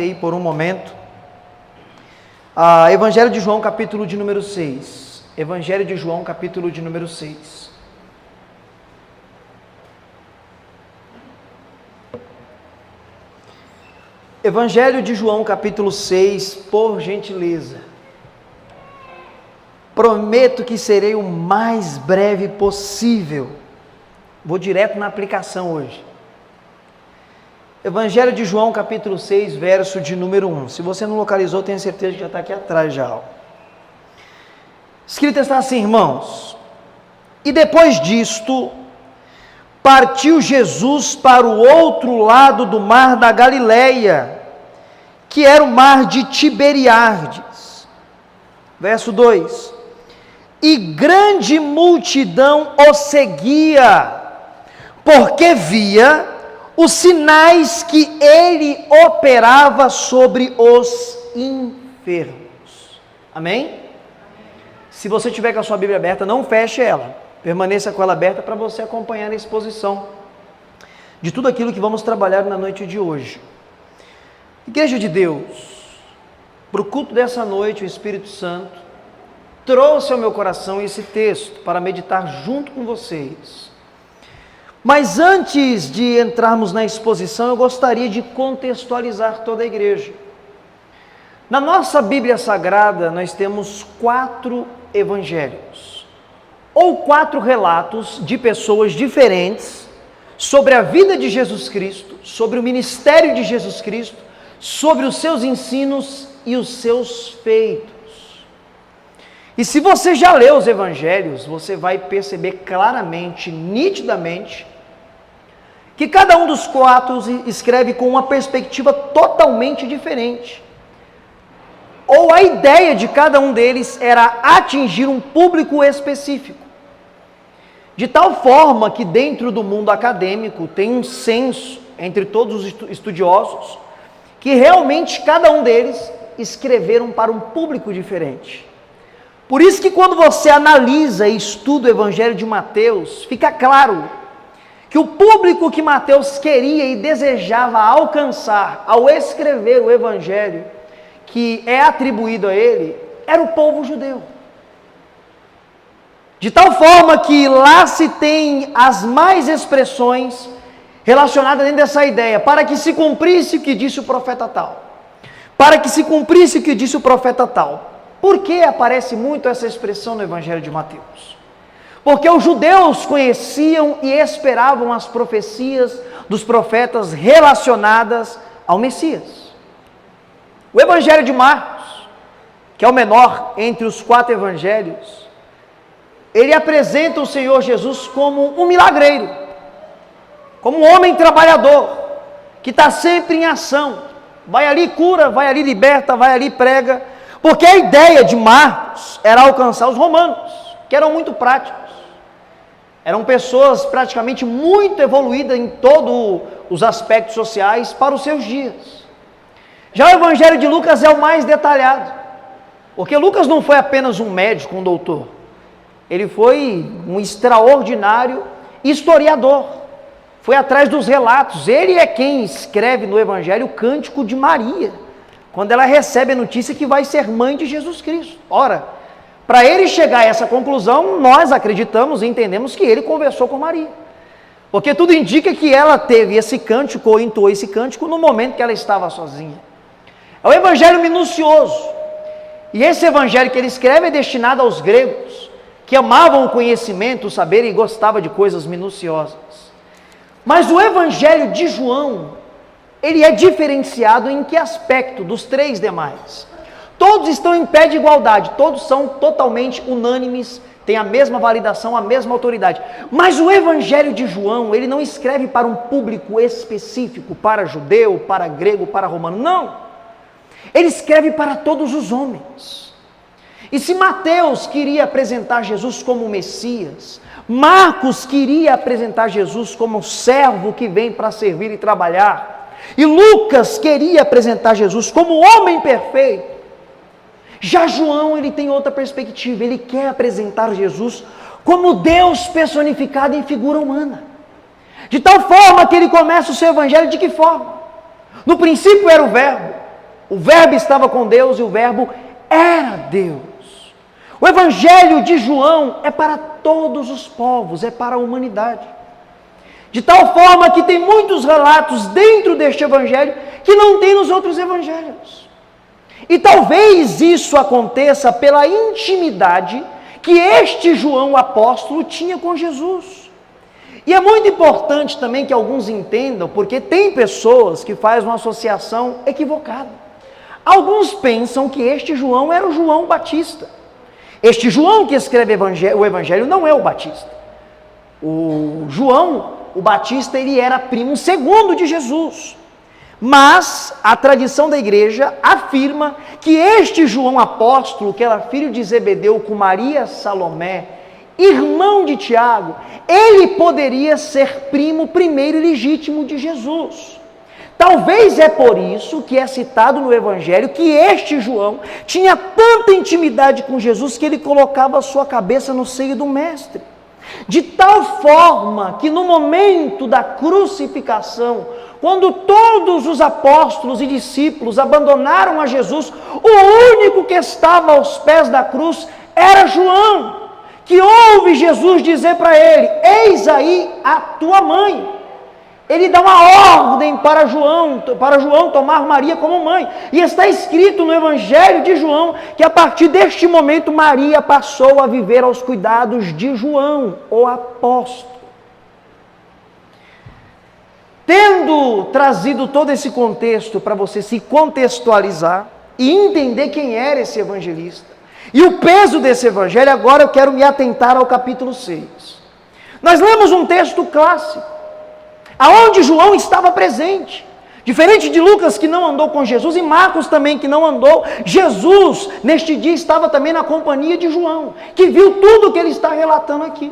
aí por um momento. Evangelho de João, capítulo de número 6. Evangelho de João, capítulo de número 6. Evangelho de João, capítulo 6, por gentileza. Prometo que serei o mais breve possível. Vou direto na aplicação hoje. Evangelho de João, capítulo 6, verso de número 1. Se você não localizou, tenho certeza que já está aqui atrás já. Escrito está assim, irmãos. E depois disto, partiu Jesus para o outro lado do mar da Galileia, que era o mar de Tiberíades. Verso 2. E grande multidão o seguia, porque via os sinais que ele operava sobre os enfermos. Amém? Se você tiver com a sua Bíblia aberta, não feche ela. Permaneça com ela aberta para você acompanhar a exposição de tudo aquilo que vamos trabalhar na noite de hoje. Igreja de Deus, para o culto dessa noite, o Espírito Santo trouxe ao meu coração esse texto para meditar junto com vocês. Mas antes de entrarmos na exposição, eu gostaria de contextualizar toda a igreja. Na nossa Bíblia Sagrada, nós temos 4 evangelhos, ou 4 relatos de pessoas diferentes sobre a vida de Jesus Cristo, sobre o ministério de Jesus Cristo, sobre os seus ensinos e os seus feitos. E se você já leu os evangelhos, você vai perceber claramente, nitidamente, que cada um dos 4 escreve com uma perspectiva totalmente diferente. Ou a ideia de cada um deles era atingir um público específico. De tal forma que dentro do mundo acadêmico tem um senso entre todos os estudiosos, que realmente cada um deles escreveram para um público diferente. Por isso que quando você analisa e estuda o Evangelho de Mateus, fica claro que o público que Mateus queria e desejava alcançar ao escrever o Evangelho, que é atribuído a ele, era o povo judeu. De tal forma que lá se tem as mais expressões relacionadas dentro dessa ideia, para que se cumprisse o que disse o profeta tal. Para que se cumprisse o que disse o profeta tal. Por que aparece muito essa expressão no Evangelho de Mateus? Porque os judeus conheciam e esperavam as profecias dos profetas relacionadas ao Messias. O Evangelho de Marcos, que é o menor entre os 4 evangelhos, ele apresenta o Senhor Jesus como um milagreiro, como um homem trabalhador, que está sempre em ação, vai ali cura, vai ali liberta, vai ali prega, porque a ideia de Marcos era alcançar os romanos, que eram muito práticos, eram pessoas praticamente muito evoluídas em todos os aspectos sociais para os seus dias. Já o Evangelho de Lucas é o mais detalhado, porque Lucas não foi apenas um médico, um doutor, ele foi um extraordinário historiador, foi atrás dos relatos, ele é quem escreve no Evangelho o Cântico de Maria, quando ela recebe a notícia que vai ser mãe de Jesus Cristo. Ora, para ele chegar a essa conclusão, nós acreditamos e entendemos que ele conversou com Maria, porque tudo indica que ela teve esse cântico, ou entoou esse cântico no momento que ela estava sozinha. É um evangelho minucioso, e esse evangelho que ele escreve é destinado aos gregos, que amavam o conhecimento, o saber e gostavam de coisas minuciosas. Mas o Evangelho de João, ele é diferenciado em que aspecto dos 3 demais? Todos estão em pé de igualdade, todos são totalmente unânimes, têm a mesma validação, a mesma autoridade. Mas o Evangelho de João, ele não escreve para um público específico, para judeu, para grego, para romano, não. Ele escreve para todos os homens. E se Mateus queria apresentar Jesus como o Messias, Marcos queria apresentar Jesus como o servo que vem para servir e trabalhar, e Lucas queria apresentar Jesus como o homem perfeito, já João ele tem outra perspectiva, ele quer apresentar Jesus como Deus personificado em figura humana, de tal forma que ele começa o seu evangelho de que forma? No princípio era o verbo, O Verbo estava com Deus e o Verbo era Deus. O Evangelho de João é para todos os povos, é para a humanidade. De tal forma que tem muitos relatos dentro deste Evangelho que não tem nos outros Evangelhos. E talvez isso aconteça pela intimidade que este João apóstolo tinha com Jesus. E é muito importante também que alguns entendam, porque tem pessoas que fazem uma associação equivocada. Alguns pensam que este João era o João Batista. Este João que escreve o Evangelho não é o Batista. O João, o Batista, ele era primo segundo de Jesus. Mas a tradição da igreja afirma que este João apóstolo, que era filho de Zebedeu com Maria Salomé, irmão de Tiago, ele poderia ser primo primeiro e legítimo de Jesus. Talvez é por isso que é citado no Evangelho que este João tinha tanta intimidade com Jesus que ele colocava a sua cabeça no seio do Mestre. De tal forma que no momento da crucificação, quando todos os apóstolos e discípulos abandonaram a Jesus, o único que estava aos pés da cruz era João, que ouve Jesus dizer para ele: eis aí a tua mãe. Ele dá uma ordem para João tomar Maria como mãe. E está escrito no Evangelho de João que a partir deste momento Maria passou a viver aos cuidados de João, o apóstolo. Tendo trazido todo esse contexto para você se contextualizar e entender quem era esse evangelista e o peso desse evangelho, agora eu quero me atentar ao capítulo 6. Nós lemos um texto clássico, aonde João estava presente. Diferente de Lucas, que não andou com Jesus, e Marcos também, que não andou, Jesus, neste dia, estava também na companhia de João, que viu tudo o que ele está relatando aqui.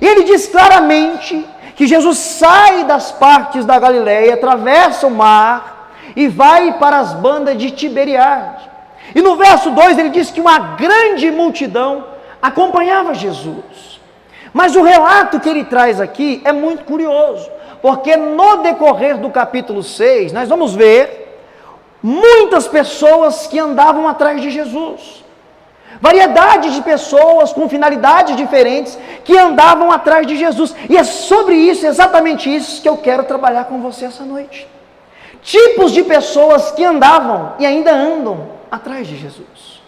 E ele diz claramente que Jesus sai das partes da Galileia, atravessa o mar e vai para as bandas de Tiberiade. E no verso 2 ele diz que uma grande multidão acompanhava Jesus. Mas o relato que ele traz aqui é muito curioso, porque no decorrer do capítulo 6, nós vamos ver muitas pessoas que andavam atrás de Jesus. Variedade de pessoas com finalidades diferentes que andavam atrás de Jesus. E é sobre isso, exatamente isso, que eu quero trabalhar com você essa noite. Tipos de pessoas que andavam e ainda andam atrás de Jesus.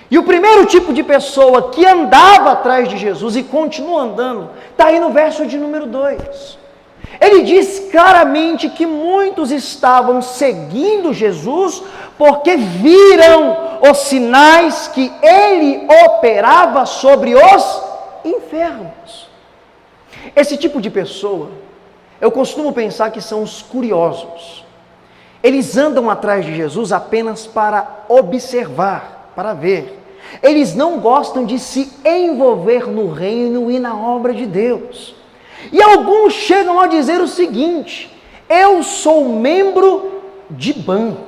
E o primeiro tipo de pessoa que andava atrás de Jesus e continua andando, está aí no verso de número 2. Ele diz claramente que muitos estavam seguindo Jesus porque viram os sinais que ele operava sobre os enfermos. Esse tipo de pessoa, eu costumo pensar que são os curiosos. Eles andam atrás de Jesus apenas para observar, para ver. Eles não gostam de se envolver no reino e na obra de Deus. E alguns chegam a dizer o seguinte: eu sou membro de banco,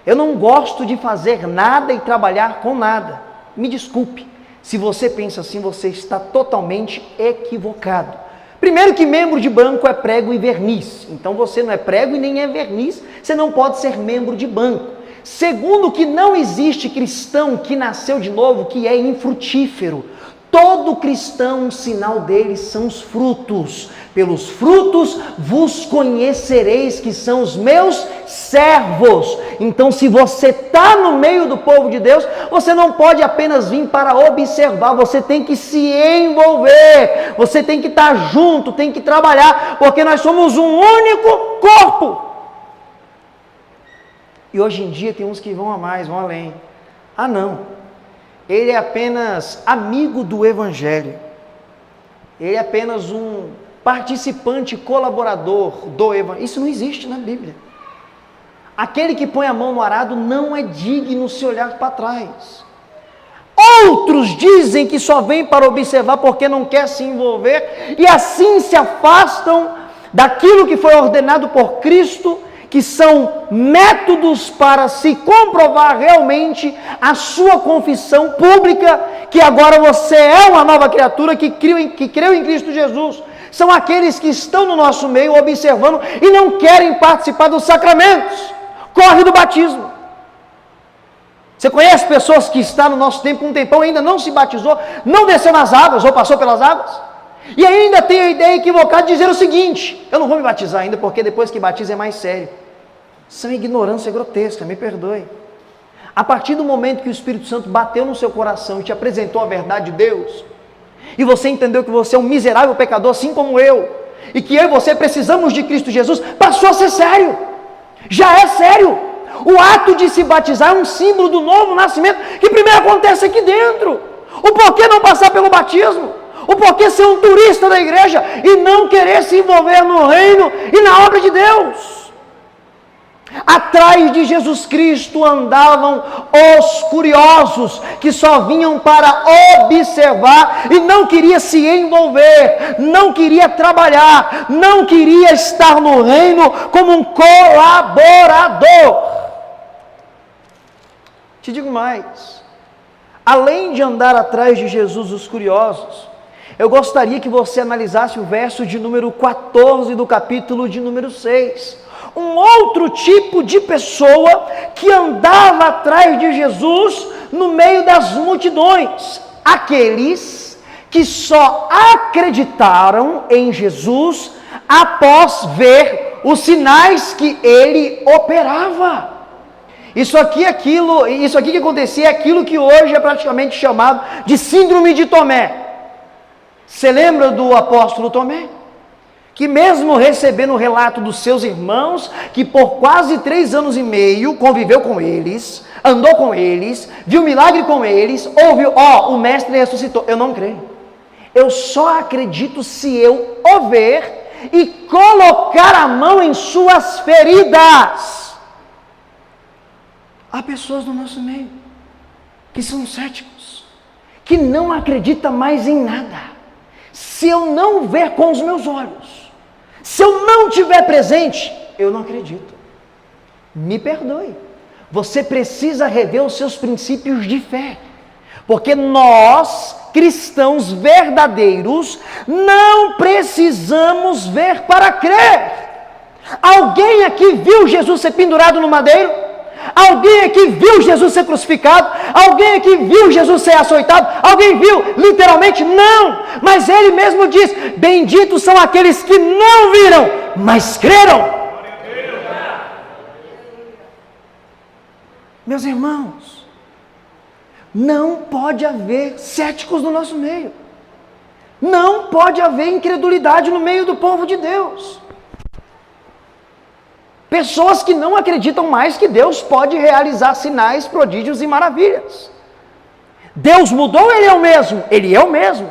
eu não gosto de fazer nada e trabalhar com nada. Me desculpe, se você pensa assim, você está totalmente equivocado. Primeiro que membro de banco é prego e verniz, então você não é prego e nem é verniz, você não pode ser membro de banco. Segundo que não existe cristão que nasceu de novo que é infrutífero. Todo cristão, um sinal deles são os frutos. Pelos frutos vos conhecereis que são os meus servos. Então, se você está no meio do povo de Deus, você não pode apenas vir para observar, você tem que se envolver, você tem que estar junto, tem que trabalhar, porque nós somos um único corpo. E hoje em dia tem uns que vão a mais, vão além. Ah, não. Ele é apenas amigo do Evangelho. Ele é apenas um participante, colaborador do Evangelho. Isso não existe na Bíblia. Aquele que põe a mão no arado não é digno se olhar para trás. Outros dizem que só vem para observar porque não quer se envolver e assim se afastam daquilo que foi ordenado por Cristo, que são métodos para se comprovar realmente a sua confissão pública, que agora você é uma nova criatura, que creu em Cristo Jesus. São aqueles que estão no nosso meio observando e não querem participar dos sacramentos. Corre do batismo. Você conhece pessoas que estão no nosso tempo, um tempão, ainda não se batizou, não desceu nas águas ou passou pelas águas, e ainda tem a ideia equivocada de dizer o seguinte: eu não vou me batizar ainda, porque depois que batiza é mais sério. Isso é uma ignorância grotesca, me perdoe. A partir do momento que o Espírito Santo bateu no seu coração e te apresentou a verdade de Deus, e você entendeu que você é um miserável pecador, assim como eu, e que eu e você precisamos de Cristo Jesus, passou a ser sério, já é sério. O ato de se batizar é um símbolo do novo nascimento, que primeiro acontece aqui dentro. O porquê não passar pelo batismo? O porquê ser um turista da igreja e não querer se envolver no reino e na obra de Deus? Atrás de Jesus Cristo andavam os curiosos, que só vinham para observar e não queria se envolver, não queria trabalhar, não queria estar no reino como um colaborador. Te digo mais, além de andar atrás de Jesus, os curiosos, eu gostaria que você analisasse o verso de número 14 do capítulo de número 6. Um outro tipo de pessoa que andava atrás de Jesus no meio das multidões. Aqueles que só acreditaram em Jesus após ver os sinais que ele operava. Isso aqui que acontecia é aquilo que hoje é praticamente chamado de síndrome de Tomé. Você lembra do apóstolo Tomé? Que mesmo recebendo o relato dos seus irmãos, que por quase 3 anos e meio conviveu com eles, andou com eles, viu milagre com eles, ouviu, o mestre ressuscitou. Eu não creio. Eu só acredito se eu o ver e colocar a mão em suas feridas. Há pessoas no nosso meio que são céticos, que não acreditam mais em nada. Se eu não ver com os meus olhos, se eu não estiver presente, eu não acredito. Me perdoe. Você precisa rever os seus princípios de fé. Porque nós, cristãos verdadeiros, não precisamos ver para crer. Alguém aqui viu Jesus ser pendurado no madeiro? Alguém aqui viu Jesus ser crucificado? Alguém aqui viu Jesus ser açoitado? Alguém viu literalmente? Não! Mas ele mesmo diz: benditos são aqueles que não viram, mas creram. Meus irmãos, não pode haver céticos no nosso meio. Não pode haver incredulidade no meio do povo de Deus. Pessoas que não acreditam mais que Deus pode realizar sinais, prodígios e maravilhas. Deus mudou, Ele é o mesmo? Ele é o mesmo.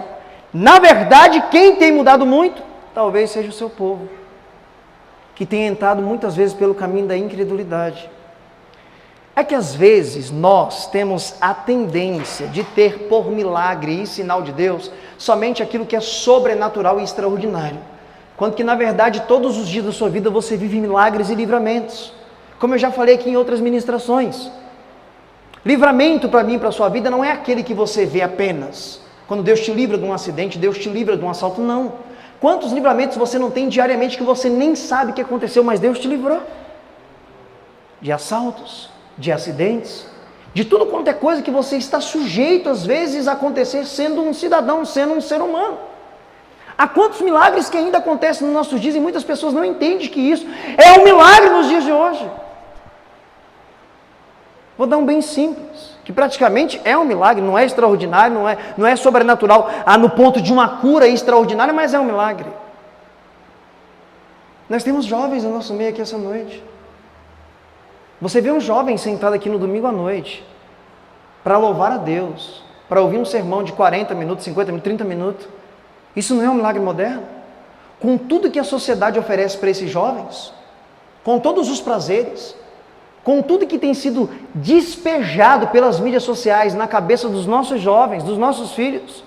Na verdade, quem tem mudado muito, talvez seja o seu povo, que tem entrado muitas vezes pelo caminho da incredulidade. É que às vezes nós temos a tendência de ter por milagre e sinal de Deus somente aquilo que é sobrenatural e extraordinário. Quando que na verdade todos os dias da sua vida você vive milagres e livramentos. Como eu já falei aqui em outras ministrações. Livramento para mim, para a sua vida, não é aquele que você vê apenas. Quando Deus te livra de um acidente, Deus te livra de um assalto, não. Quantos livramentos você não tem diariamente que você nem sabe o que aconteceu, mas Deus te livrou? De assaltos, de acidentes, de tudo quanto é coisa que você está sujeito às vezes a acontecer sendo um cidadão, sendo um ser humano. Há quantos milagres que ainda acontecem nos nossos dias e muitas pessoas não entendem que isso é um milagre nos dias de hoje. Vou dar um bem simples, que praticamente é um milagre, não é extraordinário, não é sobrenatural, no ponto de uma cura extraordinária, mas é um milagre. Nós temos jovens no nosso meio aqui essa noite. Você vê um jovem sentado aqui no domingo à noite, para louvar a Deus, para ouvir um sermão de 40 minutos, 50 minutos, 30 minutos. Isso não é um milagre moderno? Com tudo que a sociedade oferece para esses jovens, com todos os prazeres, com tudo que tem sido despejado pelas mídias sociais na cabeça dos nossos jovens, dos nossos filhos.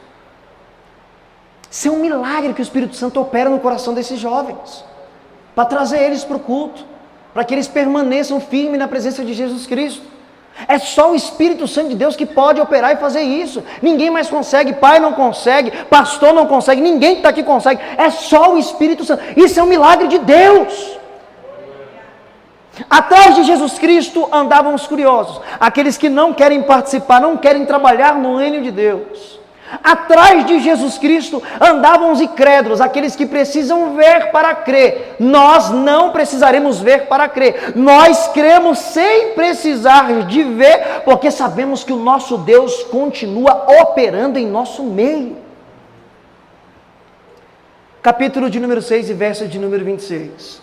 Isso é um milagre que o Espírito Santo opera no coração desses jovens, para trazer eles para o culto, para que eles permaneçam firmes na presença de Jesus Cristo. É só o Espírito Santo de Deus que pode operar e fazer isso. Ninguém mais consegue, pai não consegue, pastor não consegue, ninguém que está aqui consegue. É só o Espírito Santo. Isso é um milagre de Deus. Atrás de Jesus Cristo andavam os curiosos, aqueles que não querem participar, não querem trabalhar no reino de Deus. Atrás de Jesus Cristo andavam os incrédulos, aqueles que precisam ver para crer. Nós não precisaremos ver para crer. Nós cremos sem precisar de ver, porque sabemos que o nosso Deus continua operando em nosso meio. Capítulo de número 6 e verso de número 26.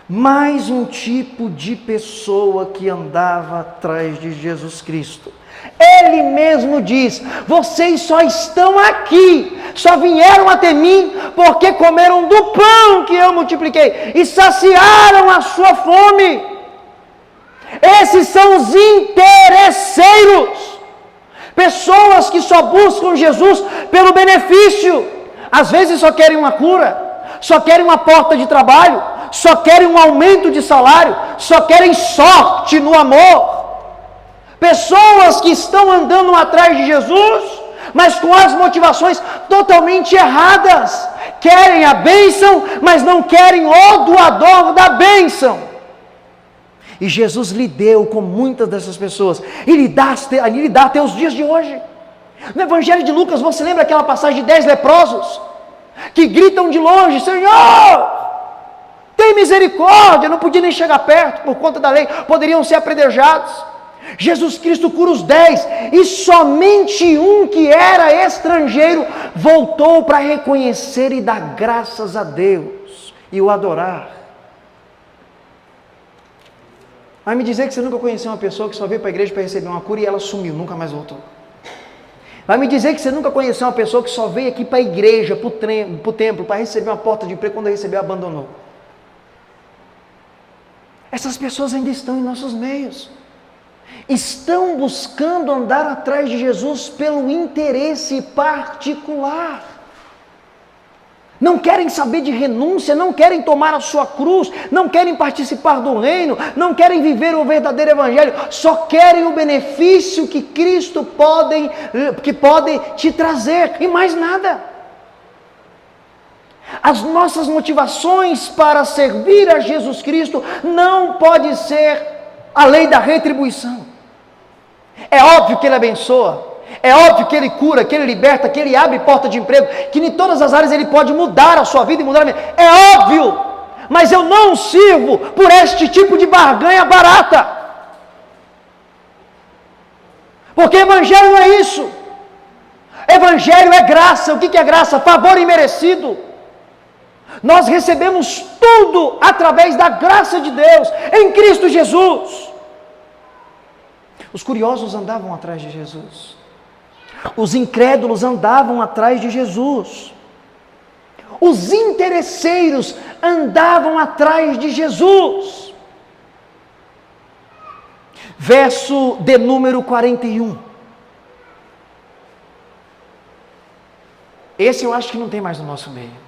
Mais um tipo de pessoa que andava atrás de Jesus Cristo. Ele mesmo diz: vocês só estão aqui, só vieram até mim, porque comeram do pão que eu multipliquei, e saciaram a sua fome. Esses são os interesseiros, pessoas que só buscam Jesus pelo benefício, às vezes só querem uma cura, só querem uma porta de trabalho, só querem um aumento de salário, só querem sorte no amor. Pessoas que estão andando atrás de Jesus, mas com as motivações totalmente erradas. Querem a bênção, mas não querem o doador da bênção. E Jesus lidou com muitas dessas pessoas. E lhe dá até os dias de hoje. No Evangelho de Lucas, você lembra aquela passagem de 10 leprosos? Que gritam de longe: Senhor, tem misericórdia. Não podiam nem chegar perto por conta da lei, poderiam ser apedrejados. Jesus Cristo cura os 10, e somente um que era estrangeiro voltou para reconhecer e dar graças a Deus e o adorar. Vai me dizer que você nunca conheceu uma pessoa que só veio para a igreja para receber uma cura e ela sumiu, nunca mais voltou. Vai me dizer que você nunca conheceu uma pessoa que só veio aqui para a igreja, para o templo, para receber uma porta de emprego, quando recebeu, abandonou. Essas pessoas ainda estão em nossos meios. Estão buscando andar atrás de Jesus pelo interesse particular. Não querem saber de renúncia, não querem tomar a sua cruz, não querem participar do reino, não querem viver o verdadeiro evangelho, só querem o benefício que Cristo pode te trazer, e mais nada. As nossas motivações para servir a Jesus Cristo não pode ser a lei da retribuição. É óbvio que Ele abençoa, é óbvio que Ele cura, que Ele liberta, que Ele abre porta de emprego, que em todas as áreas Ele pode mudar a sua vida e mudar a minha. É óbvio, mas eu não sirvo por este tipo de barganha barata. Porque Evangelho não é isso. Evangelho é graça. O que é graça? Favor imerecido. Nós recebemos tudo através da graça de Deus, em Cristo Jesus. Os curiosos andavam atrás de Jesus. Os incrédulos andavam atrás de Jesus. Os interesseiros andavam atrás de Jesus. Verso de número 41. Esse eu acho que não tem mais no nosso meio.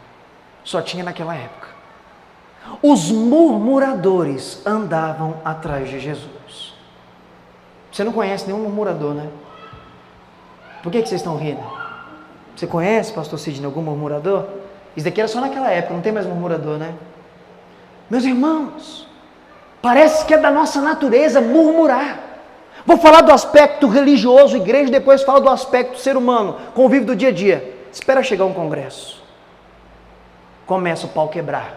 Só tinha naquela época. Os murmuradores andavam atrás de Jesus. Você não conhece nenhum murmurador, né? Por que vocês estão rindo? Você conhece, pastor Sidney, algum murmurador? Isso daqui era só naquela época, não tem mais murmurador, né? Meus irmãos, parece que é da nossa natureza murmurar. Vou falar do aspecto religioso, igreja, depois falo do aspecto ser humano, convívio do dia a dia. Espera chegar um congresso. Começa o pau quebrar.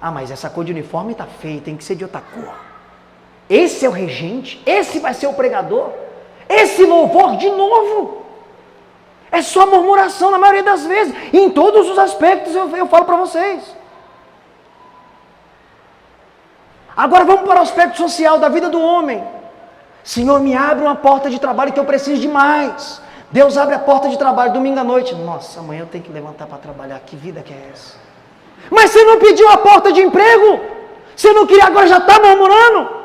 Ah, mas essa cor de uniforme está feia, tem que ser de outra cor. Esse é o regente, esse vai ser o pregador, esse louvor de novo. É só murmuração na maioria das vezes, e em todos os aspectos eu falo para vocês. Agora vamos para o aspecto social da vida do homem. Senhor, me abre uma porta de trabalho que eu preciso de mais. Deus abre a porta de trabalho domingo à noite. Nossa, amanhã eu tenho que levantar para trabalhar, que vida que é essa? Mas você não pediu a porta de emprego? Você não queria, agora já está murmurando?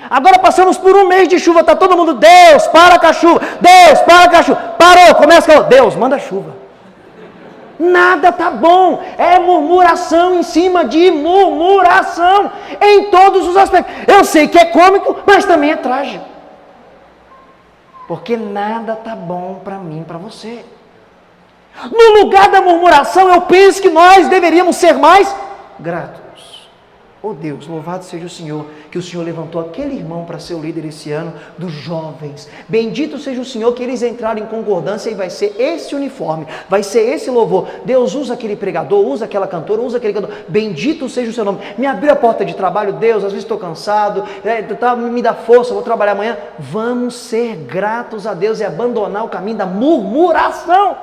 Agora passamos por um mês de chuva, está todo mundo: Deus, para com a chuva, Deus, para com a chuva. Parou, começa com Deus, manda chuva. Nada está bom, é murmuração em cima de murmuração, em todos os aspectos. Eu sei que é cômico, mas também é trágico. Porque nada está bom para mim, para você. No lugar da murmuração, eu penso que nós deveríamos ser mais gratos. Oh Deus, louvado seja o Senhor, que o Senhor levantou aquele irmão para ser o líder esse ano dos jovens. Bendito seja o Senhor que eles entraram em concordância e vai ser esse uniforme, vai ser esse louvor. Deus usa aquele pregador, usa aquela cantora, usa aquele cantor. Bendito seja o seu nome. Me abriu a porta de trabalho, Deus, às vezes estou cansado, me dá força, vou trabalhar amanhã. Vamos ser gratos a Deus e abandonar o caminho da murmuração.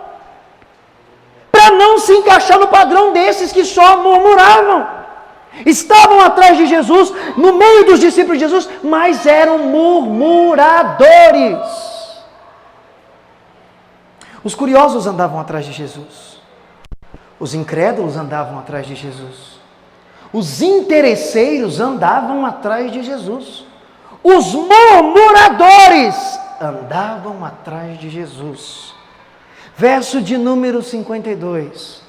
Para não se encaixar no padrão desses que só murmuravam. Estavam atrás de Jesus, no meio dos discípulos de Jesus, mas eram murmuradores. Os curiosos andavam atrás de Jesus. Os incrédulos andavam atrás de Jesus. Os interesseiros andavam atrás de Jesus. Os murmuradores andavam atrás de Jesus. Verso de número 52.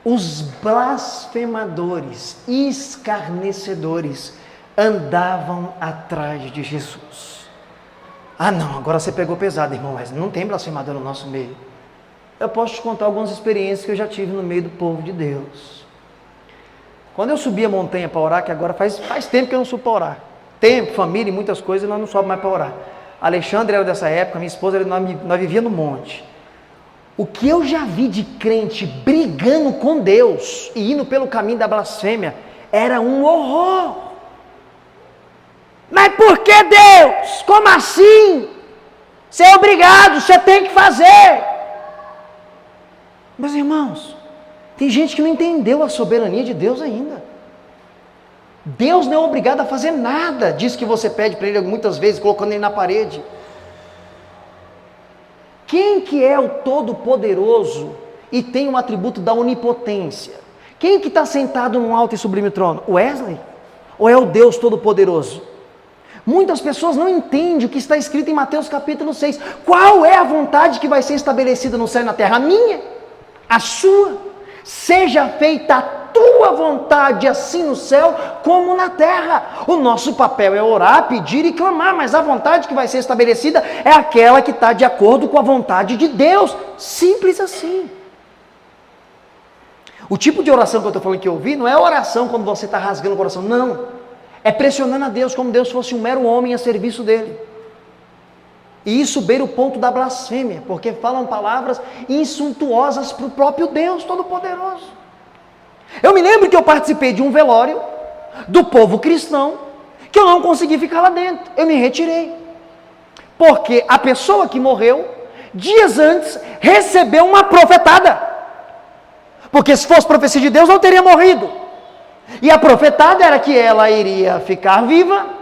Os blasfemadores, escarnecedores, andavam atrás de Jesus. Ah não, agora você pegou pesado, irmão, mas não tem blasfemador no nosso meio. Eu posso te contar algumas experiências que eu já tive no meio do povo de Deus. Quando eu subi a montanha para orar, que agora faz tempo que eu não subo para orar. Tempo, família e muitas coisas, nós não sobemos mais para orar. Alexandre era dessa época, minha esposa, nós vivíamos no monte. O que eu já vi de crente brigando com Deus e indo pelo caminho da blasfêmia era um horror. Mas por que Deus? Como assim? Você é obrigado, você tem que fazer. Meus irmãos, tem gente que não entendeu a soberania de Deus ainda. Deus não é obrigado a fazer nada, diz que você pede para Ele muitas vezes, colocando Ele na parede. Quem que é o Todo-Poderoso e tem um atributo da onipotência? Quem que está sentado num alto e sublime trono? O Wesley? Ou é o Deus Todo-Poderoso? Muitas pessoas não entendem o que está escrito em Mateus capítulo 6. Qual é a vontade que vai ser estabelecida no céu e na terra? A minha? A sua? Seja feita a tua vontade, assim no céu como na terra. O nosso papel é orar, pedir e clamar, mas a vontade que vai ser estabelecida é aquela que está de acordo com a vontade de Deus. Simples assim. O tipo de oração que eu estou falando que eu ouvi não é oração quando você está rasgando o coração, não. É pressionando a Deus como Deus fosse um mero homem a serviço dele. E isso beira o ponto da blasfêmia, porque falam palavras insuntuosas para o próprio Deus Todo-Poderoso. Eu me lembro que eu participei de um velório do povo cristão, que eu não consegui ficar lá dentro, eu me retirei. Porque a pessoa que morreu, dias antes, recebeu uma profetada. Porque se fosse profecia de Deus, não teria morrido. E a profetada era que ela iria ficar viva,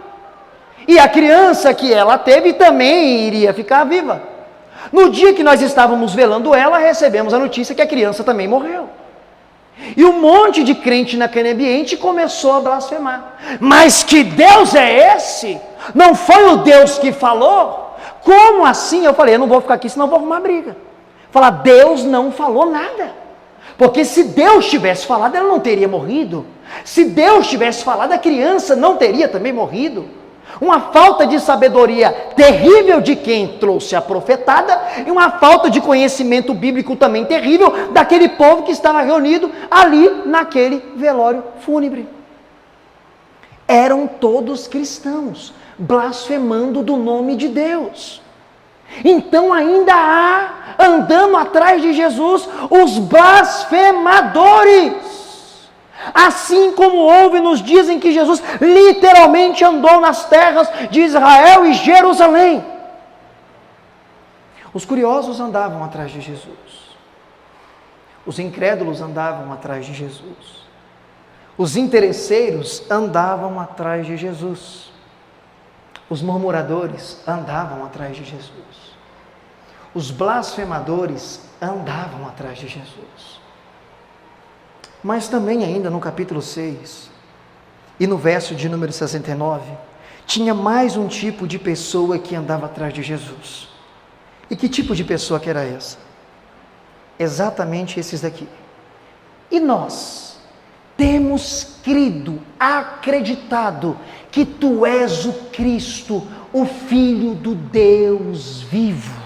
e a criança que ela teve também iria ficar viva. No dia que nós estávamos velando ela, recebemos a notícia que a criança também morreu. E um monte de crente naquele ambiente começou a blasfemar. Mas que Deus é esse? Não foi o Deus que falou? Como assim? Eu falei, eu não vou ficar aqui, senão eu vou arrumar briga. Falar, Deus não falou nada. Porque se Deus tivesse falado, ela não teria morrido. Se Deus tivesse falado, a criança não teria também morrido. Uma falta de sabedoria terrível de quem trouxe a profetada e uma falta de conhecimento bíblico também terrível daquele povo que estava reunido ali naquele velório fúnebre. Eram todos cristãos, blasfemando do nome de Deus. Então ainda há, andando atrás de Jesus, os blasfemadores. Assim como houve nos dias em que Jesus literalmente andou nas terras de Israel e Jerusalém. Os curiosos andavam atrás de Jesus. Os incrédulos andavam atrás de Jesus. Os interesseiros andavam atrás de Jesus. Os murmuradores andavam atrás de Jesus. Os blasfemadores andavam atrás de Jesus. Mas também ainda no capítulo 6, e no verso de número 69, tinha mais um tipo de pessoa que andava atrás de Jesus. E que tipo de pessoa que era essa? Exatamente esses daqui. E nós temos crido, acreditado, que Tu és o Cristo, o Filho do Deus vivo.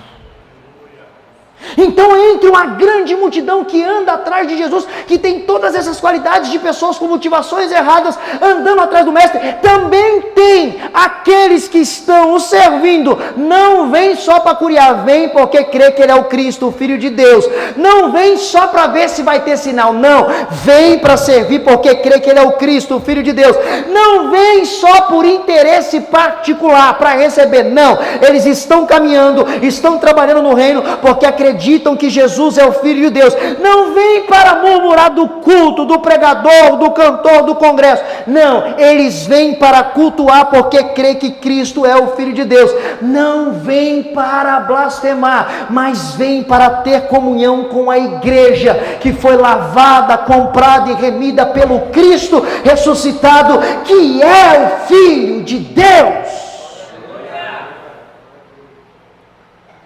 Então, entre uma grande multidão que anda atrás de Jesus, que tem todas essas qualidades de pessoas com motivações erradas, andando atrás do Mestre, também tem aqueles que estão o servindo. Não vem só para curiar, vem porque crê que Ele é o Cristo, o Filho de Deus. Não vem só para ver se vai ter sinal, não. Vem para servir porque crê que Ele é o Cristo, o Filho de Deus. Não vem só por interesse particular, para receber, não. Eles estão caminhando, estão trabalhando no reino, porque acreditam que Jesus é o Filho de Deus. Não vem para murmurar do culto, do pregador, do cantor, do congresso. Não, eles vêm para cultuar porque crê que Cristo é o Filho de Deus. Não vem para blasfemar, mas vem para ter comunhão com a igreja, que foi lavada, comprada e remida pelo Cristo ressuscitado, que é o Filho de Deus.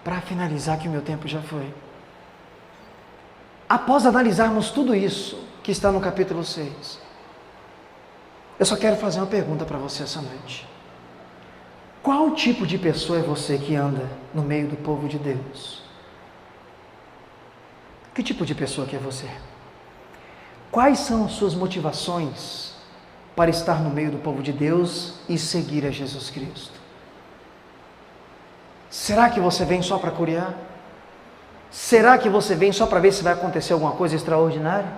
Para finalizar, que o meu tempo já foi. Após analisarmos tudo isso que está no capítulo 6, eu só quero fazer uma pergunta para você essa noite. Qual tipo de pessoa é você que anda no meio do povo de Deus? Que tipo de pessoa que é você? Quais são as suas motivações para estar no meio do povo de Deus e seguir a Jesus Cristo? Será que você vem só para curiar? Será que você vem só para ver se vai acontecer alguma coisa extraordinária?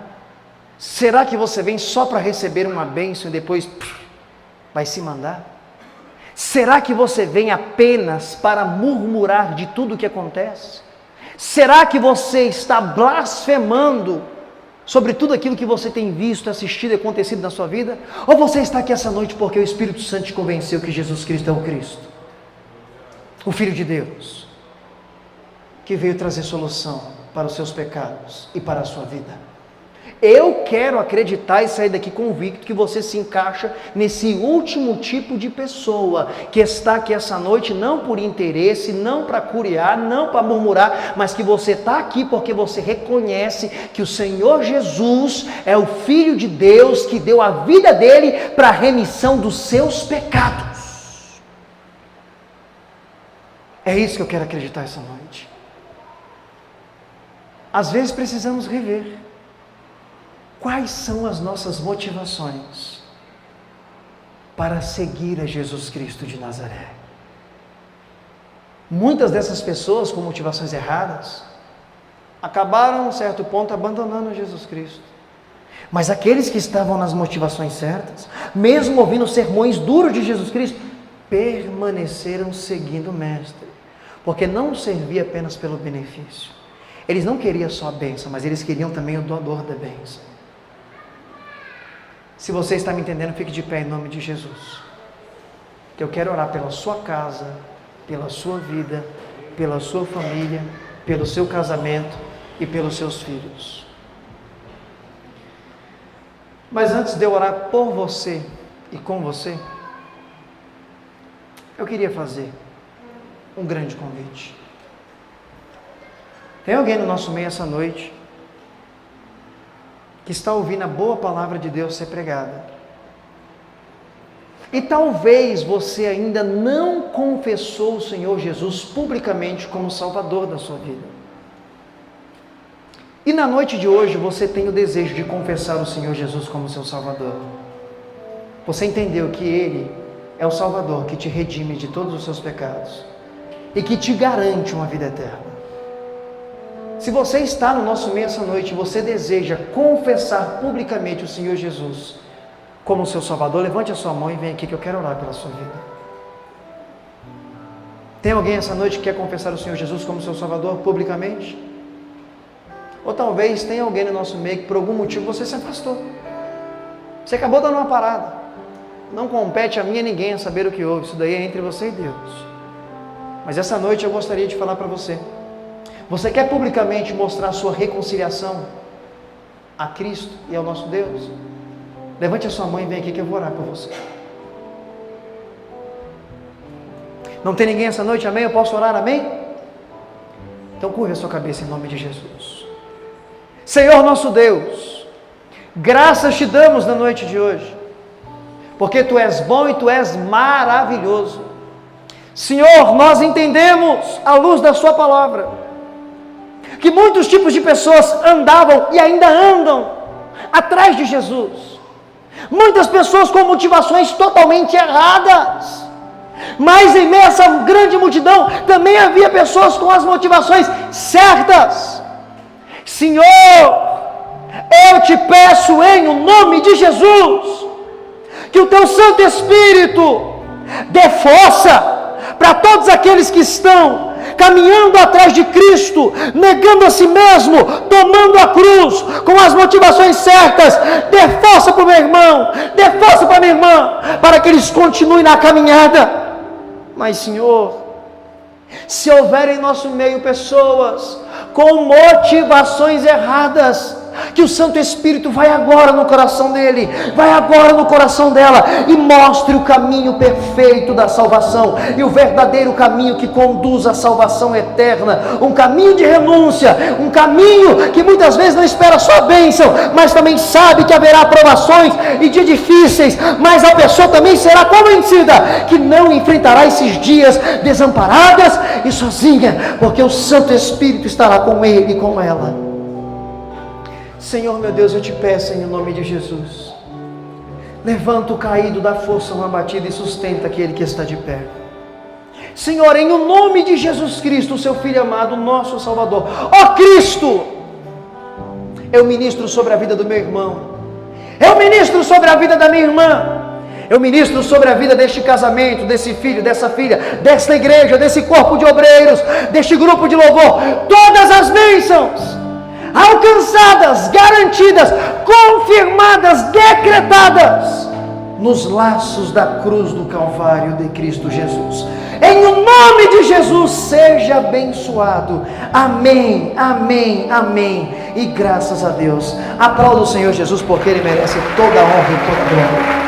Será que você vem só para receber uma bênção e depois vai se mandar? Será que você vem apenas para murmurar de tudo o que acontece? Será que você está blasfemando sobre tudo aquilo que você tem visto, assistido e acontecido na sua vida? Ou você está aqui essa noite porque o Espírito Santo te convenceu que Jesus Cristo é o Cristo, o Filho de Deus, que veio trazer solução para os seus pecados e para a sua vida? Eu quero acreditar e sair daqui convicto que você se encaixa nesse último tipo de pessoa que está aqui essa noite não por interesse, não para curiar, não para murmurar, mas que você está aqui porque você reconhece que o Senhor Jesus é o Filho de Deus que deu a vida dele para a remissão dos seus pecados. É isso que eu quero acreditar essa noite. Às vezes precisamos rever quais são as nossas motivações para seguir a Jesus Cristo de Nazaré. Muitas dessas pessoas com motivações erradas acabaram, a um certo ponto, abandonando Jesus Cristo. Mas aqueles que estavam nas motivações certas, mesmo ouvindo sermões duros de Jesus Cristo, permaneceram seguindo o Mestre, porque não servia apenas pelo benefício. Eles não queriam só a bênção, mas eles queriam também o doador da bênção. Se você está me entendendo, fique de pé em nome de Jesus. Que eu quero orar pela sua casa, pela sua vida, pela sua família, pelo seu casamento e pelos seus filhos. Mas antes de eu orar por você e com você, eu queria fazer um grande convite. Tem alguém no nosso meio essa noite que está ouvindo a boa palavra de Deus ser pregada, e talvez você ainda não confessou o Senhor Jesus publicamente como Salvador da sua vida. E na noite de hoje você tem o desejo de confessar o Senhor Jesus como seu Salvador. Você entendeu que Ele é o Salvador que te redime de todos os seus pecados e que te garante uma vida eterna. Se você está no nosso meio essa noite e você deseja confessar publicamente o Senhor Jesus como seu Salvador, levante a sua mão e vem aqui que eu quero orar pela sua vida. Tem alguém essa noite que quer confessar o Senhor Jesus como seu Salvador publicamente? Ou talvez tenha alguém no nosso meio que por algum motivo você se afastou. Você acabou dando uma parada. Não compete a mim e a ninguém a saber o que houve. Isso daí é entre você e Deus. Mas essa noite eu gostaria de falar para você. Você quer publicamente mostrar a sua reconciliação a Cristo e ao nosso Deus? Levante a sua mão e vem aqui que eu vou orar por você. Não tem ninguém essa noite, amém? Eu posso orar, amém? Então curva a sua cabeça em nome de Jesus. Senhor nosso Deus, graças te damos na noite de hoje, porque Tu és bom e Tu és maravilhoso. Senhor, nós entendemos, à luz da Sua palavra, que muitos tipos de pessoas andavam e ainda andam atrás de Jesus. Muitas pessoas com motivações totalmente erradas. Mas em meio a essa grande multidão, também havia pessoas com as motivações certas. Senhor, eu te peço em o nome de Jesus, que o teu Santo Espírito dê força para todos aqueles que estão caminhando atrás de Cristo, negando a si mesmo, tomando a cruz, com as motivações certas. Dê força para o meu irmão, dê força para a minha irmã, para que eles continuem na caminhada. Mas, Senhor, se houver em nosso meio pessoas com motivações erradas, que o Santo Espírito vai agora no coração dele, vai agora no coração dela, e mostre o caminho perfeito da salvação, e o verdadeiro caminho que conduz à salvação eterna, um caminho de renúncia, um caminho que muitas vezes não espera só a bênção, mas também sabe que haverá provações e dias difíceis, mas a pessoa também será convencida que não enfrentará esses dias desamparadas e sozinha, porque o Santo Espírito estará com ele e com ela. Senhor meu Deus, eu te peço em nome de Jesus, levanta o caído, dá força no abatido e sustenta aquele que está de pé. Senhor, em o nome de Jesus Cristo, o seu Filho amado, nosso Salvador. Ó Cristo, eu ministro sobre a vida do meu irmão, eu ministro sobre a vida da minha irmã, eu ministro sobre a vida deste casamento, desse filho, dessa filha, desta igreja, desse corpo de obreiros, deste grupo de louvor, todas as bênçãos alcançadas, garantidas, confirmadas, decretadas nos laços da cruz do Calvário de Cristo Jesus. Em o nome de Jesus, seja abençoado. Amém, amém, amém. E graças a Deus. Aplauda o Senhor Jesus, porque Ele merece toda a honra e toda a glória.